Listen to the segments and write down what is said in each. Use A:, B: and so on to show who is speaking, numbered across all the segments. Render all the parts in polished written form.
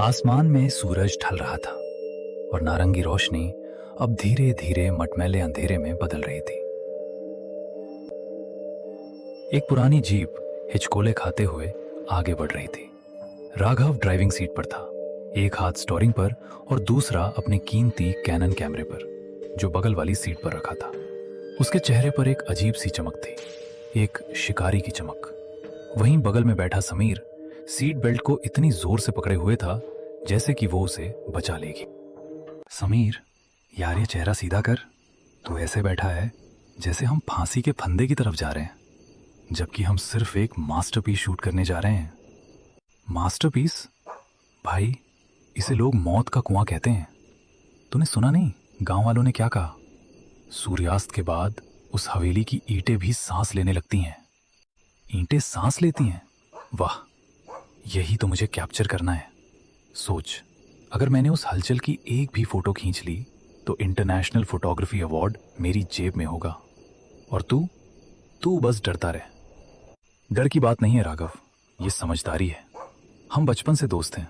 A: आसमान में सूरज ढल रहा था और नारंगी रोशनी अब धीरे धीरे मटमैले अंधेरे में बदल रही थी। एक पुरानी जीप हिचकोले खाते हुए आगे बढ़ रही थी। राघव ड्राइविंग सीट पर था, एक हाथ स्टीयरिंग पर और दूसरा अपने कीमती कैनन कैमरे पर, जो बगल वाली सीट पर रखा था। उसके चेहरे पर एक अजीब सी चमक थी, एक शिकारी की चमक। वहीं बगल में बैठा समीर सीट बेल्ट को इतनी जोर से पकड़े हुए था जैसे कि वो उसे बचा लेगी। समीर, यार ये चेहरा सीधा कर। तू ऐसे बैठा है जैसे हम फांसी के फंदे की तरफ जा रहे हैं, जबकि हम सिर्फ एक मास्टरपीस शूट करने जा रहे हैं। मास्टरपीस? भाई, इसे लोग मौत का कुआं कहते हैं। तूने सुना नहीं गांव वालों ने क्या कहा? सूर्यास्त के बाद उस हवेली की ईंटें भी सांस लेने लगती हैं। ईंटें सांस लेती हैं? वाह, यही तो मुझे कैप्चर करना है। सोच, अगर मैंने उस हलचल की एक भी फोटो खींच ली तो इंटरनेशनल फोटोग्राफी अवार्ड मेरी जेब में होगा। और तू बस डरता रहे। डर की बात नहीं है राघव, ये समझदारी है। हम बचपन से दोस्त हैं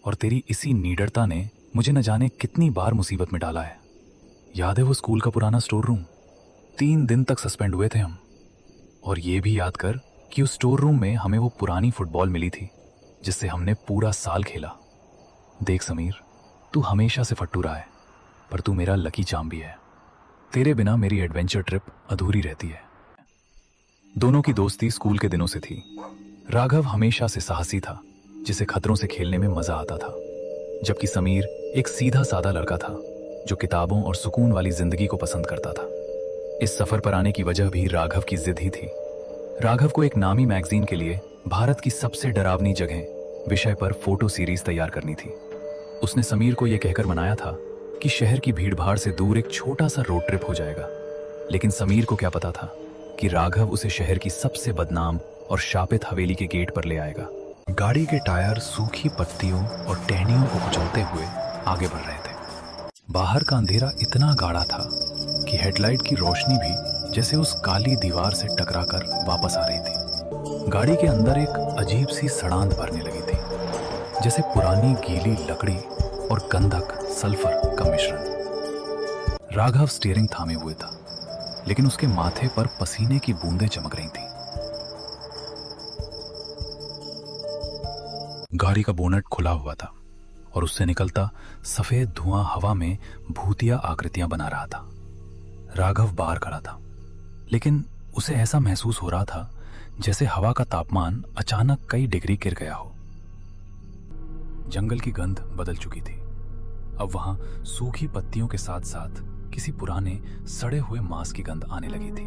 A: और तेरी इसी निडरता ने मुझे न जाने कितनी बार मुसीबत में डाला है। याद है वो स्कूल का पुराना स्टोर रूम? 3 दिन तक सस्पेंड हुए थे हम। और ये भी याद कर कि उस स्टोर रूम में हमें वो पुरानी फुटबॉल मिली थी जिससे हमने पूरा साल खेला। देख समीर, तू हमेशा से फट्टू रहा है, पर तू मेरा लकी चार्म भी है। तेरे बिना मेरी एडवेंचर ट्रिप अधूरी रहती है। दोनों की दोस्ती स्कूल के दिनों से थी। राघव हमेशा से साहसी था, जिसे खतरों से खेलने में मजा आता था, जबकि समीर एक सीधा साधा लड़का था जो किताबों और सुकून वाली जिंदगी को पसंद करता था। इस सफर पर आने की वजह भी राघव की जिद ही थी। राघव को एक नामी मैगजीन के लिए भारत की सबसे डरावनी जगह विषय पर फोटो सीरीज तैयार करनी थी। उसने समीर को यह कहकर मनाया था कि शहर की भीड़भाड़ से दूर एक छोटा सा रोड ट्रिप हो जाएगा। लेकिन समीर को क्या पता था कि राघव उसे शहर की सबसे बदनाम और शापित हवेली के गेट पर ले आएगा। गाड़ी के टायर सूखी पत्तियों और टहनियों को कुचलते हुए आगे बढ़ रहे थे। बाहर का अंधेरा इतना गाढ़ा था कि हेडलाइट की रोशनी भी जैसे उस काली दीवार से टकराकर वापस आ रही थी। गाड़ी के अंदर एक अजीब सी सड़ांध भरने लगी थी, जैसे पुरानी गीली लकड़ी और गंधक सल्फर का मिश्रण। राघव स्टीयरिंग थामे हुए था, लेकिन उसके माथे पर पसीने की बूंदें चमक रही थीं। गाड़ी का बोनट खुला हुआ था और उससे निकलता सफेद धुआं हवा में भूतिया आकृतियां बना रहा था। राघव बाहर खड़ा था, लेकिन उसे ऐसा महसूस हो रहा था जैसे हवा का तापमान अचानक कई डिग्री गिर गया हो। जंगल की गंध बदल चुकी थी। अब वहां सूखी पत्तियों के साथ साथ किसी पुराने सड़े हुए मांस की गंध आने लगी थी।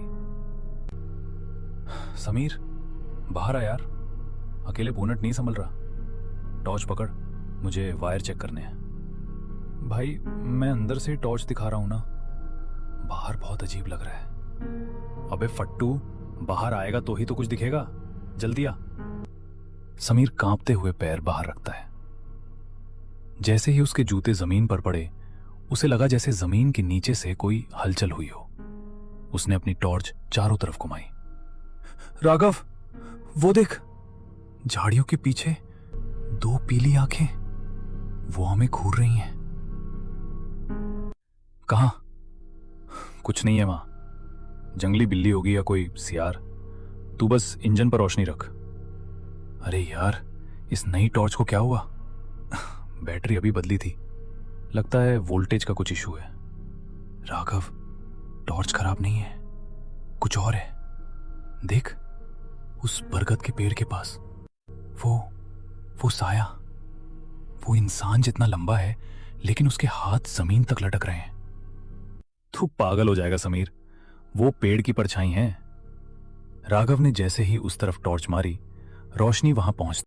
A: समीर, बाहर आ यार, अकेले बोनट नहीं संभल रहा। टॉर्च पकड़, मुझे वायर चेक करने हैं। भाई, मैं अंदर से टॉर्च दिखा रहा हूं ना। बाहर बहुत अजीब लग रहा है। अबे फट्टू, बाहर आएगा तो ही तो कुछ दिखेगा, जल्दी आ। समीर कांपते हुए पैर बाहर रखता है। जैसे ही उसके जूते जमीन पर पड़े, उसे लगा जैसे जमीन के नीचे से कोई हलचल हुई हो। उसने अपनी टॉर्च चारों तरफ घुमाई। राघव, वो देख, झाड़ियों के पीछे 2 पीली आंखें, वो हमें घूर रही हैं। कहां? कुछ नहीं है मां, जंगली बिल्ली होगी या कोई सियार। तू बस इंजन पर रोशनी रख। अरे यार, इस नई टॉर्च को क्या हुआ? बैटरी अभी बदली थी, लगता है वोल्टेज का कुछ इशू है। राघव, टॉर्च खराब नहीं है, कुछ और है। देख, उस बरगद के पेड़ के पास वो साया, वो इंसान जितना लंबा है, लेकिन उसके हाथ जमीन तक लटक रहे हैं। तू पागल हो जाएगा समीर, वो पेड़ की परछाई है। राघव ने जैसे ही उस तरफ टॉर्च मारी, रोशनी वहां पहुंच